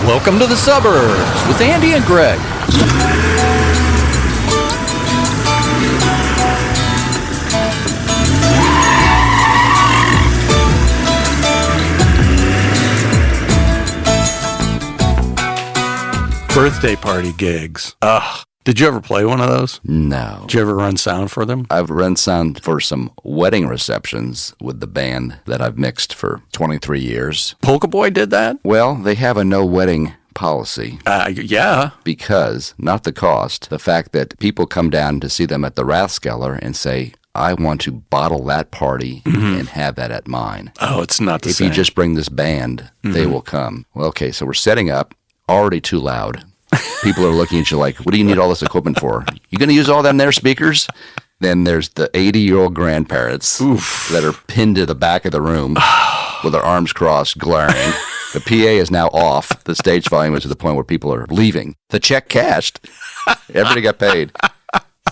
Welcome to the Suburbs with Andy and Greg. Birthday party gigs. Ugh. Did you ever play one of those? No. Did you ever run sound for them? I've run sound for some wedding receptions with the band that I've mixed for 23 years. PolkaBoy did that? Well, they have a no wedding policy. Yeah. Because, not the cost, the fact that people come down to see them at the Rathskeller and say, I want to bottle that party and have that at mine. Oh, it's not the if same. If you just bring this band, they will come. Well, okay, so we're setting up, already too loud. People are looking at you like, what do you need all this equipment for? You going to use all them there speakers? Then there's the 80-year-old grandparents that are pinned to the back of the room with their arms crossed, glaring. The PA is now off. The stage volume is to the point where people are leaving. The check cashed. Everybody got paid.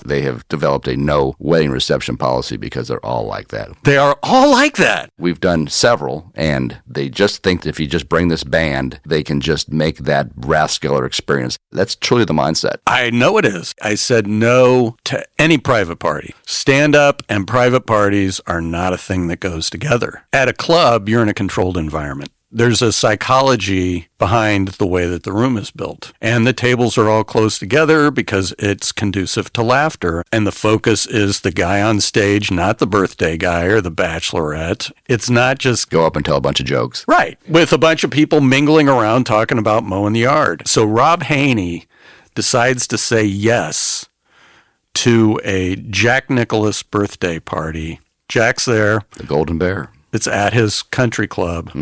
They have developed a no wedding reception policy because they're all like that. They are all like that. We've done several, and they just think that if you just bring this band, they can just make that Rathskeller experience. That's truly the mindset. I know it is. I said no to any private party. Stand-up and private parties are not a thing that goes together. At a club, you're in a controlled environment. There's a psychology behind the way that the room is built. And the tables are all close together because it's conducive to laughter. And the focus is the guy on stage, not the birthday guy or the bachelorette. It's not just go up and tell a bunch of jokes. Right. With a bunch of people mingling around talking about mowing the yard. So Rob Haney decides to say yes to a Jack Nicklaus birthday party. Jack's there. The Golden Bear. It's at his country club.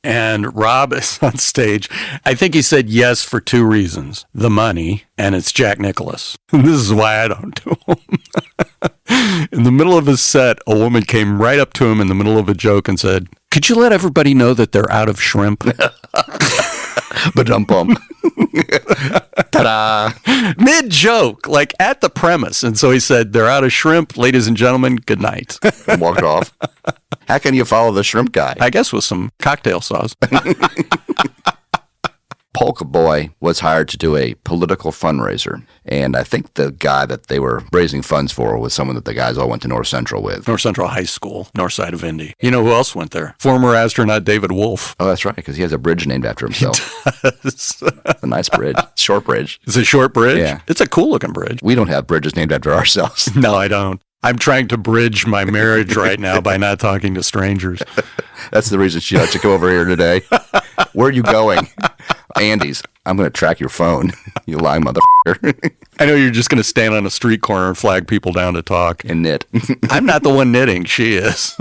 And Rob is on stage. I think he said yes for two reasons. The money, and it's Jack Nicklaus. And this is why I don't do them. In the middle of his set, a woman came right up to him in the middle of a joke and said, "Could you let everybody know that they're out of shrimp?" Ba-dum-bum. Ta-da. Mid-joke, like at the premise. And so he said, "They're out of shrimp. Ladies and gentlemen, good night." And walked off. How can you follow the shrimp guy? I guess with some cocktail sauce. PolkaBoy was hired to do a political fundraiser. And I think the guy that they were raising funds for was someone that the guys all went to North Central with. North Central High School, north side of Indy. You know who else went there? Former astronaut David Wolf. Oh, that's right, because he has a bridge named after himself. It's a nice bridge. Short bridge. It's a short bridge? Yeah. It's a cool-looking bridge. We don't have bridges named after ourselves. No, I don't. I'm trying to bridge my marriage right now by not talking to strangers. That's the reason she had to come over here today. Where are you going? Andy's. I'm going to track your phone, you lying motherfucker. I know you're just going to stand on a street corner and flag people down to talk. And knit. I'm not the one knitting. She is.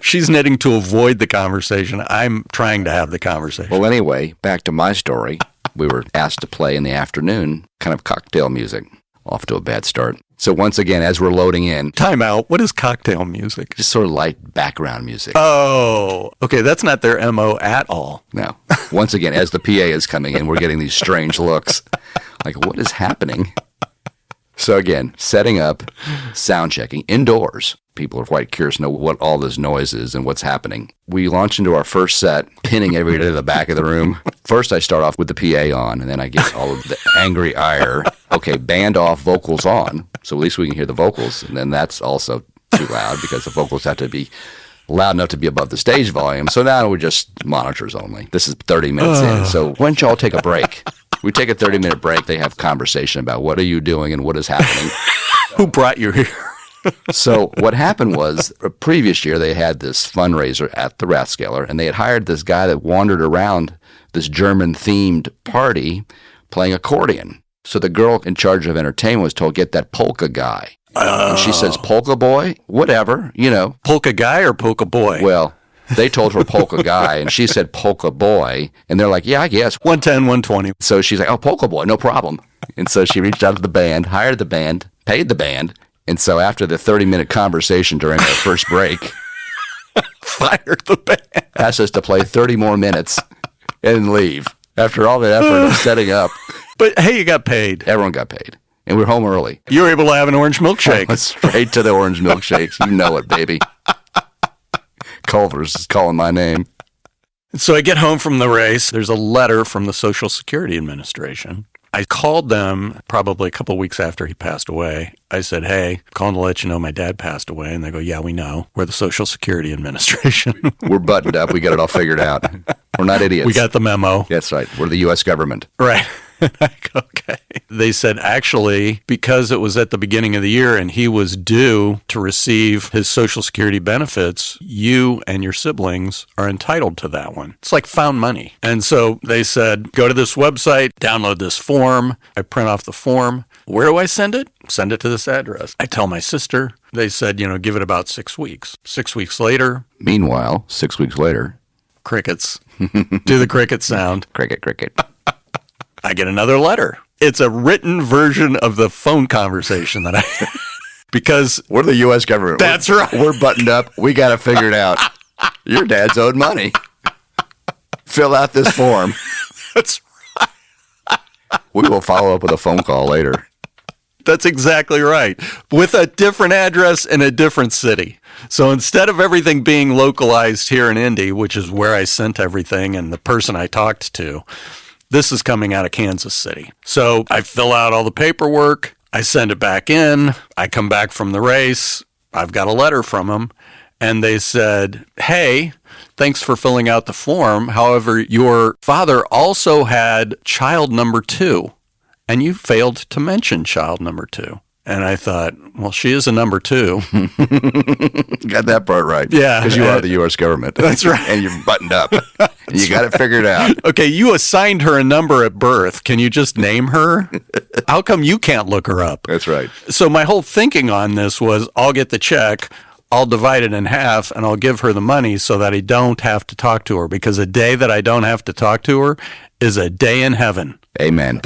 She's knitting to avoid the conversation. I'm trying to have the conversation. Well, anyway, back to my story. We were asked to play in the afternoon, kind of cocktail music. Off to a bad start. So once again, as we're loading in. Time out. What is cocktail music? Just sort of light background music. Oh, okay. That's not their MO at all. No. Once again, as the PA is coming in, we're getting these strange looks. Like, what is happening? So again, setting up, sound checking, indoors. People are quite curious to know what all this noise is and what's happening. We launch into our first set, pinning everybody to the back of the room. First, I start off with the PA on, and then I get all of the angry ire. Okay, band off, vocals on. So at least we can hear the vocals. And then that's also too loud because the vocals have to be loud enough to be above the stage volume. So now we're just monitors only. This is 30 minutes in. So why don't y'all take a break? We take a 30-minute break. They have conversation about what are you doing and what is happening. Who brought you here? So what happened was, a previous year, they had this fundraiser at the Rathskeller, and they had hired this guy that wandered around this German-themed party playing accordion. So the girl in charge of entertainment was told, get that polka guy. And she says, "PolkaBoy? Whatever, you know." Polka guy or PolkaBoy? Well, they told her polka guy, and she said PolkaBoy. And they're like, yeah, I guess. 110, 120. So she's like, "Oh, PolkaBoy, no problem." And so she reached out to the band, hired the band, paid the band. And so after the 30-minute conversation during our first break, fired the band. Asked us to play 30 more minutes and leave. After all the effort of setting up. But hey, you got paid. Everyone got paid. And we're home early. You were able to have an orange milkshake. Straight to the orange milkshakes. You know it, baby. Culver's is calling my name. So I get home from the race. There's a letter from the Social Security Administration. I called them probably a couple of weeks after he passed away. I said, hey, calling to let you know my dad passed away. And they go, yeah, we know. We're the Social Security Administration. We're buttoned up. We got it all figured out. We're not idiots. We got the memo. That's right. We're the U.S. government. Right. I go, okay. They said, actually, because it was at the beginning of the year and he was due to receive his Social Security benefits, you and your siblings are entitled to that one. It's like found money. And so they said, go to this website, download this form. I print off the form. Where do I send it? Send it to this address. I tell my sister. They said, give it about 6 weeks. 6 weeks later. Meanwhile, 6 weeks later. Crickets. Do the cricket sound. Cricket, cricket. I get another letter. It's a written version of the phone conversation that I had. Because we're the U.S. government. That's right. We're buttoned up. We got to figure it out. Your dad's owed money. Fill out this form. That's right. We will follow up with a phone call later. That's exactly right. With a different address in a different city. So instead of everything being localized here in Indy, which is where I sent everything and the person I talked to, this is coming out of Kansas City. So I fill out all the paperwork. I send it back in. I come back from the race. I've got a letter from them. And they said, hey, thanks for filling out the form. However, your father also had child number 2, and you failed to mention child number 2. And I thought, well, she is a number 2. Got that part right. Yeah. Because you are the U.S. government. That's right. And you're buttoned up. And you got it figured out. Okay, you assigned her a number at birth. Can you just name her? How come you can't look her up? That's right. So my whole thinking on this was, I'll get the check, I'll divide it in half, and I'll give her the money so that I don't have to talk to her. Because a day that I don't have to talk to her is a day in heaven. Amen.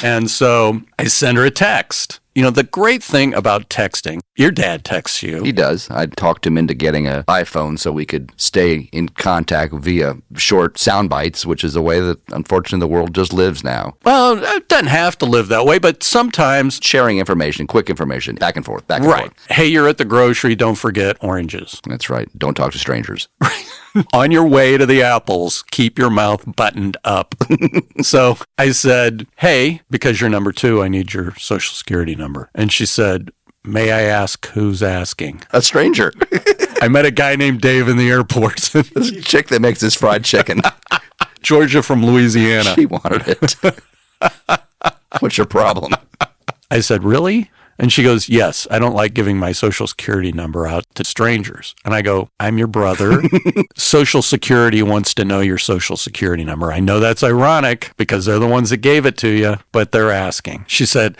And so I send her a text. The great thing about texting, your dad texts you. He does. I talked him into getting an iPhone so we could stay in contact via short sound bites, which is the way that, unfortunately, the world just lives now. Well, it doesn't have to live that way, but sometimes sharing information, quick information, back and forth, back and forth. Hey, you're at the grocery, don't forget oranges. That's right. Don't talk to strangers. On your way to the apples, keep your mouth buttoned up. So I said, hey, because you're number 2, I need your Social Security number. And she said, may I ask who's asking? A stranger. I met a guy named Dave in the airport. This chick that makes this fried chicken. Georgia from Louisiana. She wanted it. What's your problem? I said, really? And she goes, yes, I don't like giving my Social Security number out to strangers. And I go, I'm your brother. Social Security wants to know your Social Security number. I know that's ironic because they're the ones that gave it to you, but they're asking. She said,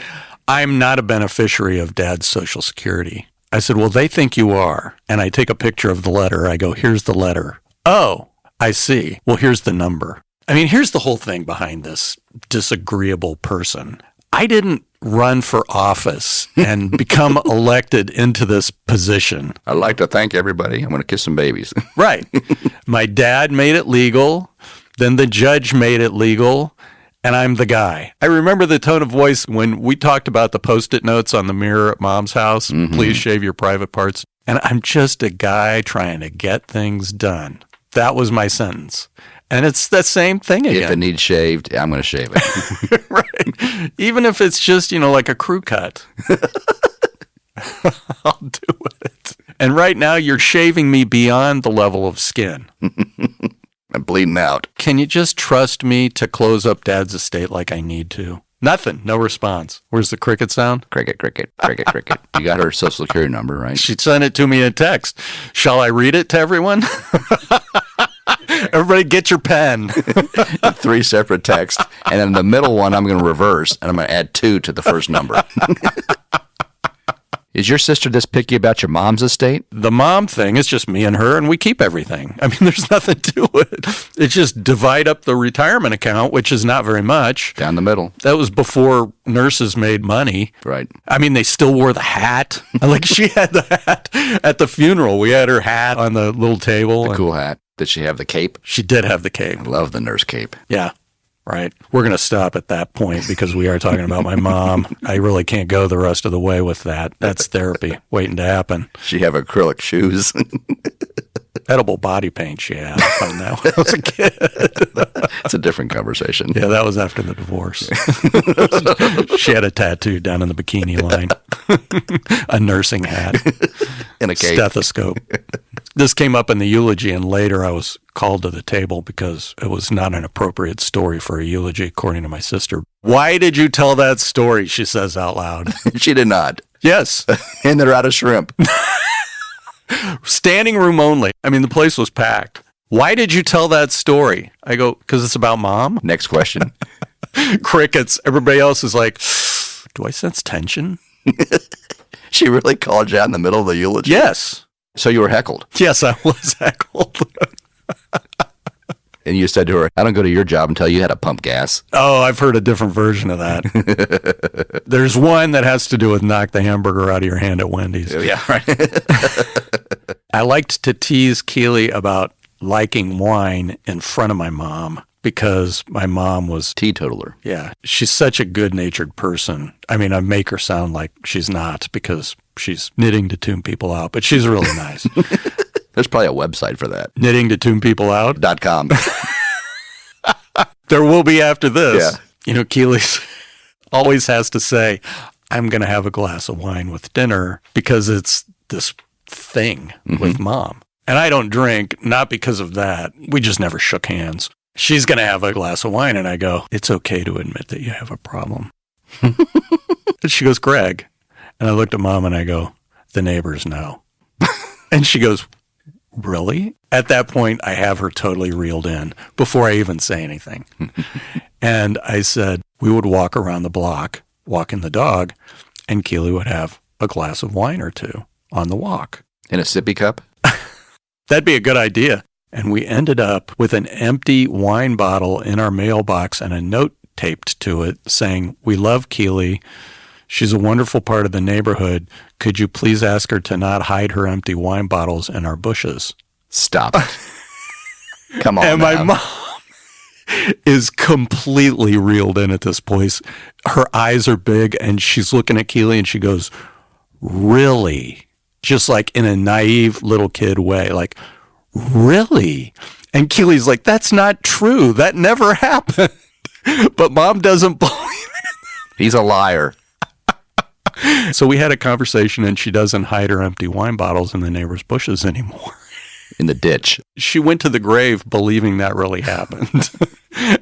I'm not a beneficiary of Dad's Social Security. I said, well, they think you are. And I take a picture of the letter. I go, here's the letter. Oh, I see. Well, here's the number. I mean, here's the whole thing behind this disagreeable person. I didn't run for office and become elected into this position. I'd like to thank everybody. I'm going to kiss some babies. Right. My dad made it legal. Then the judge made it legal. And I'm the guy. I remember the tone of voice when we talked about the Post-it notes on the mirror at Mom's house. Mm-hmm. Please shave your private parts. And I'm just a guy trying to get things done. That was my sentence. And it's the same thing again. If it needs shaved, I'm going to shave it. Right. Even if it's just, like a crew cut. I'll do it. And right now, you're shaving me beyond the level of skin. I'm bleeding out. Can you just trust me to close up Dad's estate like I need to? Nothing. No response. Where's the cricket sound? Cricket, cricket, cricket, cricket. You got her Social Security number, right? She sent it to me in text. Shall I read it to everyone? Everybody get your pen. 3 separate texts. And then the middle one I'm going to reverse, and I'm going to add 2 to the first number. Is your sister this picky about your mom's estate? The mom thing is just me and her, and we keep everything. I mean, there's nothing to it. It's just divide up the retirement account, which is not very much. Down the middle. That was before nurses made money. Right. I mean, they still wore the hat. Like, she had the hat at the funeral. We had her hat on the little table. The cool hat. Did she have the cape? She did have the cape. I love the nurse cape. Yeah. right? We're going to stop at that point because we are talking about my mom. I really can't go the rest of the way with that. That's therapy waiting to happen. She have acrylic shoes. Edible body paint she had. I found that when I was a kid. It's a different conversation. Yeah, that was after the divorce. She had a tattoo down in the bikini line, a nursing hat, In a cape. stethoscope. This came up in the eulogy, and later I was called to the table because it was not an appropriate story for a eulogy, according to my sister. Why did you tell that story? She says out loud. She did not. Yes. And they're out of shrimp. Standing room only. I mean, the place was packed. Why did you tell that story? I go, because it's about mom. Next question. Crickets. Everybody else is like, do I sense tension? She really called you out in the middle of the eulogy? Yes. So you were heckled. Yes, I was heckled. And you said to her, I don't go to your job until you had to pump gas. Oh, I've heard a different version of that. There's one that has to do with knock the hamburger out of your hand at Wendy's. Yeah, right. I liked to tease Keely about liking wine in front of my mom because my mom was, Teetotaler. yeah, she's such a good-natured person. I mean, I make her sound like she's not because she's knitting to tune people out, but she's really nice. There's probably a website for that. Knitting to tune people out. .com. There will be after this. Yeah. You know, Keely always has to say, I'm going to have a glass of wine with dinner because it's this thing with mom. And I don't drink, not because of that. We just never shook hands. She's going to have a glass of wine, and I go, it's okay to admit that you have a problem. And she goes, Greg. And I looked at mom and I go, the neighbors know. And she goes, really? At that point, I have her totally reeled in before I even say anything. And I said, we would walk around the block, walking the dog, and Keely would have a glass of wine or two on the walk. In a sippy cup? That'd be a good idea. And we ended up with an empty wine bottle in our mailbox and a note taped to it saying, we love Keely. She's a wonderful part of the neighborhood. Could you please ask her to not hide her empty wine bottles in our bushes? Stop it. Come on And now. my mom is completely reeled in at this point. Her eyes are big and she's looking at Keely and she goes, really? Just like in a naive little kid way, like, really? And Keely's like, that's not true. That never happened. But mom doesn't believe it. He's a liar. So we had a conversation and she doesn't hide her empty wine bottles in the neighbor's bushes anymore. In the ditch. She went to the grave believing that really happened.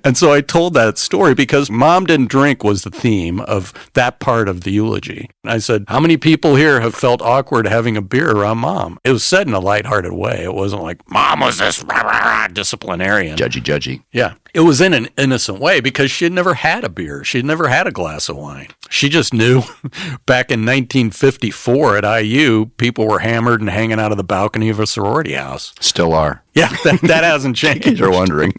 And so I told that story because mom didn't drink was the theme of that part of the eulogy. I said, how many people here have felt awkward having a beer around mom? It was said in a lighthearted way. It wasn't like, mom was this disciplinarian. Judgy. Yeah. It was in an innocent way because she had never had a beer. She had never had a glass of wine. She just knew back in 1954 at IU, people were hammered and hanging out of the balcony of a sorority house. Still are. Yeah, that hasn't changed. You're wondering.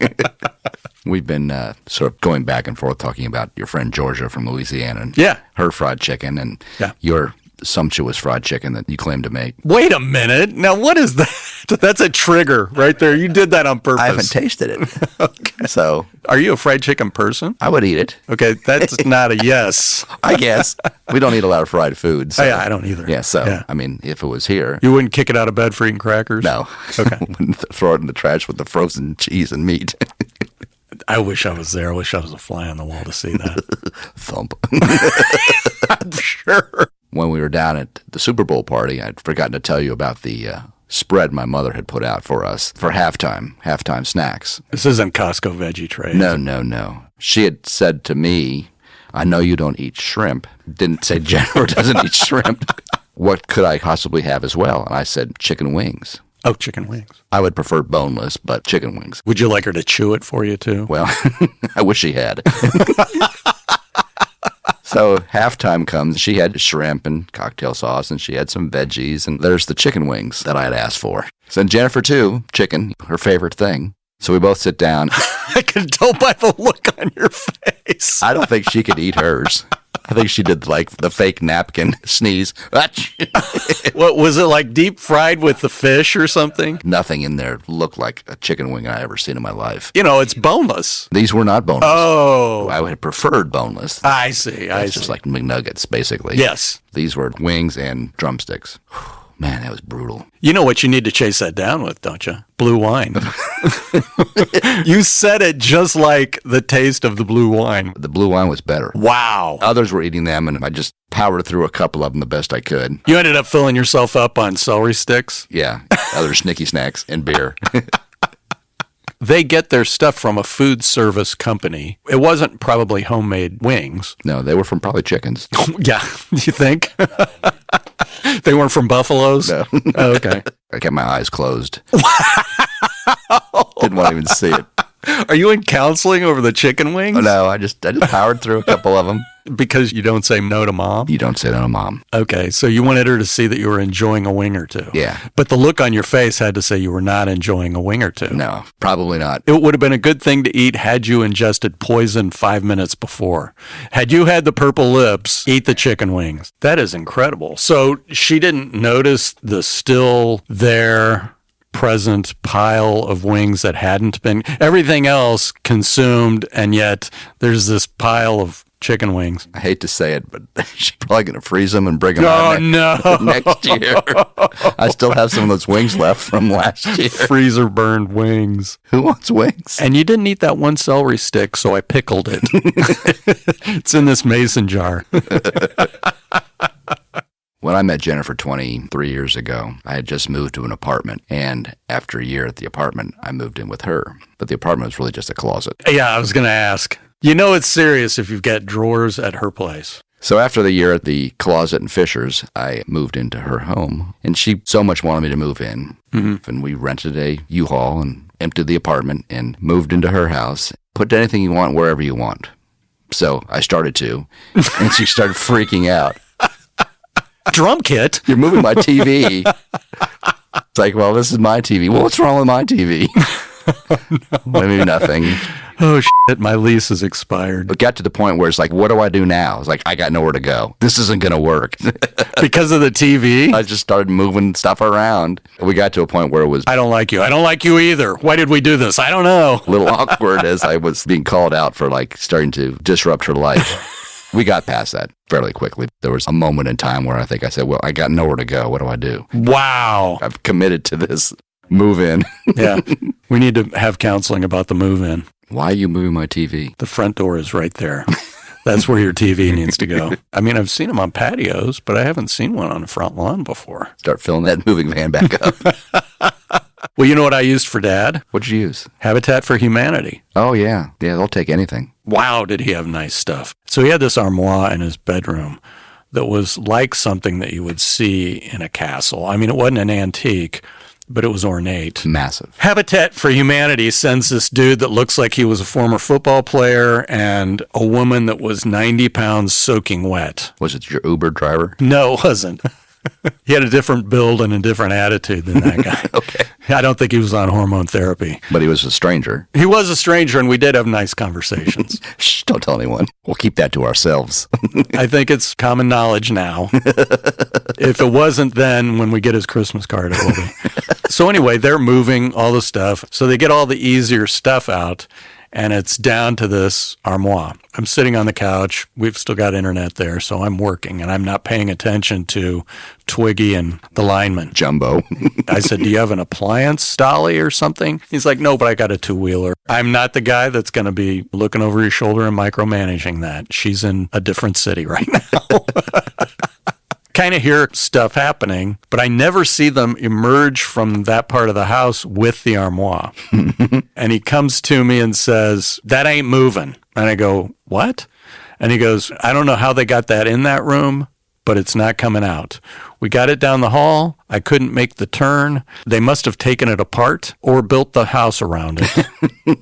We've been sort of going back and forth talking about your friend Georgia from Louisiana and Yeah. her fried chicken and Yeah. your sumptuous fried chicken that you claim to make. Wait a minute. Now, what is that? That's a trigger right there. You did that on purpose. I haven't tasted it. Okay. So Are you a fried chicken person? I would eat it. Okay, that's not a yes. I guess. We don't eat a lot of fried food. So. Yeah, I don't either. Yeah, so, Yeah. I mean, if it was here, You wouldn't kick it out of bed for eating crackers? no. Okay. Wouldn't throw it in the trash with the frozen cheese and meat. I wish I was there. I wish I was a fly on the wall to see that. Thump. I'm sure. When we were down at the Super Bowl party, I'd forgotten to tell you about the spread my mother had put out for us for halftime snacks. This isn't Costco veggie tray. No. She had said to me, I know you don't eat shrimp. Didn't say Jennifer doesn't eat shrimp. What could I possibly have as well? And I said chicken wings. Oh, chicken wings. I would prefer boneless, but chicken wings. Would you like her to chew it for you, too? Well, I wish she had. So halftime comes, she had shrimp and cocktail sauce, and she had some veggies, and there's the chicken wings that I had asked for. So Jennifer, too, chicken, her favorite thing. So we both sit down. I can tell by the look on your face. I don't think she could eat hers. I think she did like the fake napkin sneeze. What was it, like deep fried with the fish or something? Nothing in there looked like a chicken wing I ever seen in my life. You know, it's boneless. These were not boneless. Oh. I would have preferred boneless. I see. It's just like McNuggets, basically. Yes. These were wings and drumsticks. Man, that was brutal. You know what you need to chase that down with, don't you? Blue wine. You said it just like the taste of the blue wine. The blue wine was better. Wow. Others were eating them, and I just powered through a couple of them the best I could. You ended up filling yourself up on celery sticks? Yeah, other snicky snacks and beer. They get their stuff from a food service company. It wasn't probably homemade wings. No, they were from probably chickens. Yeah, you think? They weren't from buffaloes? No. Oh, okay. I kept my eyes closed. Didn't want to even see it. Are you in counseling over the chicken wings? Oh, no, I just powered through a couple of them. Because you don't say no to mom? You don't say no to mom. Okay, so you wanted her to see that you were enjoying a wing or two. Yeah. But the look on your face had to say you were not enjoying a wing or two. No, probably not. It would have been a good thing to eat had you ingested poison 5 minutes before. Had you had the purple lips, eat the chicken wings. That is incredible. So she didn't notice the still there present pile of wings that hadn't been, everything else consumed, and yet there's this pile of chicken wings. I hate to say it, but she's probably going to freeze them and bring them out next year. I still have some of those wings left from last year. Freezer burned wings. Who wants wings? And you didn't eat that one celery stick, so I pickled it. It's in this mason jar. When I met Jennifer 23 years ago, I had just moved to an apartment, and after a year at the apartment, I moved in with her. But the apartment was really just a closet. Yeah, I was going to ask. You know it's serious if you've got drawers at her place. So after the year at the closet in Fishers, I moved into her home, and she so much wanted me to move in. Mm-hmm. And we rented a U-Haul and emptied the apartment and moved into her house. Put anything you want wherever you want. So I started to, and she started freaking out. Drum kit? You're moving my TV. It's like, well, this is my TV. Well, what's wrong with my TV? Oh, no. Maybe nothing. Oh, shit, my lease is expired. It got to the point where it's like, what do I do now? It's like, I got nowhere to go. This isn't going to work. Because of the TV? I just started moving stuff around. We got to a point where it was, I don't like you. I don't like you either. Why did we do this? I don't know. A little awkward as I was being called out for like starting to disrupt her life. We got past that fairly quickly. There was a moment in time where I think I said, well, I got nowhere to go. What do I do? Wow. I've committed to this move in. Yeah. We need to have counseling about the move in. Why are you moving my TV? The front door is right there. That's where your TV needs to go. I mean, I've seen them on patios, but I haven't seen one on the front lawn before. Start filling that moving van back up. Well, you know what I used for Dad? What'd you use? Habitat for Humanity. Oh, yeah. Yeah, they'll take anything. Wow, did he have nice stuff. So he had this armoire in his bedroom that was like something that you would see in a castle. I mean, it wasn't an antique, but it was ornate. Massive. Habitat for Humanity sends this dude that looks like he was a former football player and a woman that was 90 pounds soaking wet. Was it your Uber driver? No, it wasn't. He had a different build and a different attitude than that guy. Okay. I don't think he was on hormone therapy. But he was a stranger. He was a stranger, and we did have nice conversations. Shh, don't tell anyone. We'll keep that to ourselves. I think it's common knowledge now. If it wasn't then, when we get his Christmas card, it will be. So anyway, they're moving all the stuff. So they get all the easier stuff out, and it's down to this armoire. I'm sitting on the couch. We've still got internet there, so I'm working, and I'm not paying attention to Twiggy and the lineman. Jumbo. I said, do you have an appliance dolly or something? He's like, no, but I got a two-wheeler. I'm not the guy that's going to be looking over your shoulder and micromanaging that. She's in a different city right now. Kind of hear stuff happening, but I never see them emerge from that part of the house with the armoire. And he comes to me and says, that ain't moving. And I go, what? And he goes, I don't know how they got that in that room, but it's not coming out. We got it down the hall. I couldn't make the turn. They must have taken it apart or built the house around it.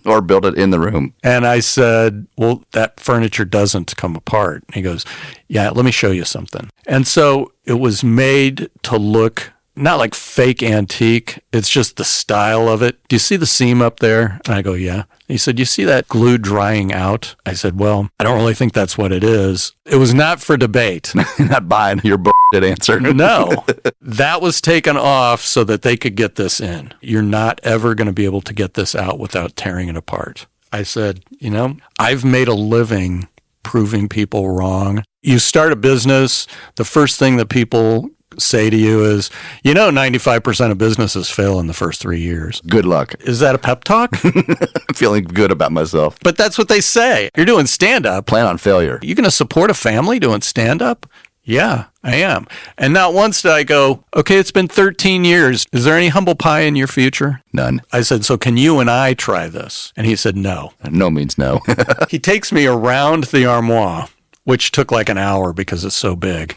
Or built it in the room. And I said, well, that furniture doesn't come apart. And he goes, yeah, let me show you something. And so it was made to look not like fake antique. It's just the style of it. Do you see the seam up there? And I go, yeah. He said, you see that glue drying out? I said, well, I don't really think that's what it is. It was not for debate. Not buying your bullshit answer. No, that was taken off so that they could get this in. You're not ever going to be able to get this out without tearing it apart. I said, I've made a living proving people wrong. You start a business, the first thing that people say to you is, 95% of businesses fail in the first 3 years. Good luck. Is that a pep talk? I'm feeling good about myself. But that's what they say. You're doing stand-up. Plan on failure. You going to support a family doing stand-up? Yeah, I am. And not once did I go, okay, it's been 13 years. Is there any humble pie in your future? None. I said, so can you and I try this? And he said, no. No means no. He takes me around the armoire, which took like an hour because it's so big.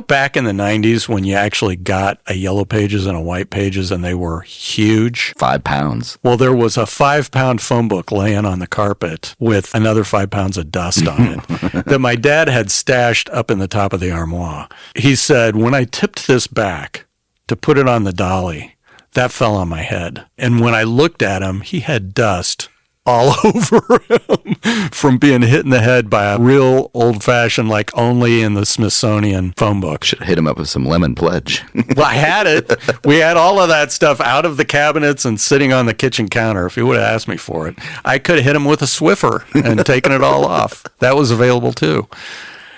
Back in the 90s when you actually got a Yellow Pages and a White Pages and they were huge? 5 pounds. Well, there was a 5-pound phone book laying on the carpet with another 5 pounds of dust on it that my dad had stashed up in the top of the armoire. He said, when I tipped this back to put it on the dolly, that fell on my head. And when I looked at him, he had dust all over him from being hit in the head by a real old-fashioned, like only in the Smithsonian phone book. Should have hit him up with some lemon pledge. Well, I had it. We had all of that stuff out of the cabinets and sitting on the kitchen counter. If he would have asked me for it, I could have hit him with a Swiffer and taken it all off. That was available too.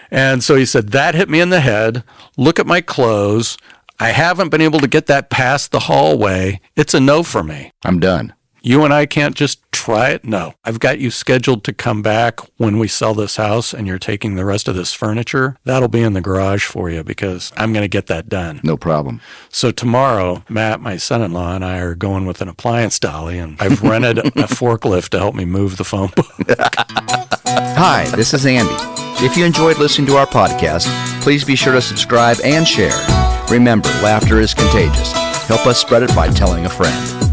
And so he said, that hit me in the head. Look at my clothes. I haven't been able to get that past the hallway. It's a no for me. I'm done. You and I can't just try it? No. I've got you scheduled to come back when we sell this house and you're taking the rest of this furniture. That'll be in the garage for you because I'm going to get that done. No problem. So tomorrow, Matt, my son-in-law, and I are going with an appliance dolly, and I've rented a forklift to help me move the phone book. Hi, this is Andy. If you enjoyed listening to our podcast, please be sure to subscribe and share. Remember, laughter is contagious. Help us spread it by telling a friend.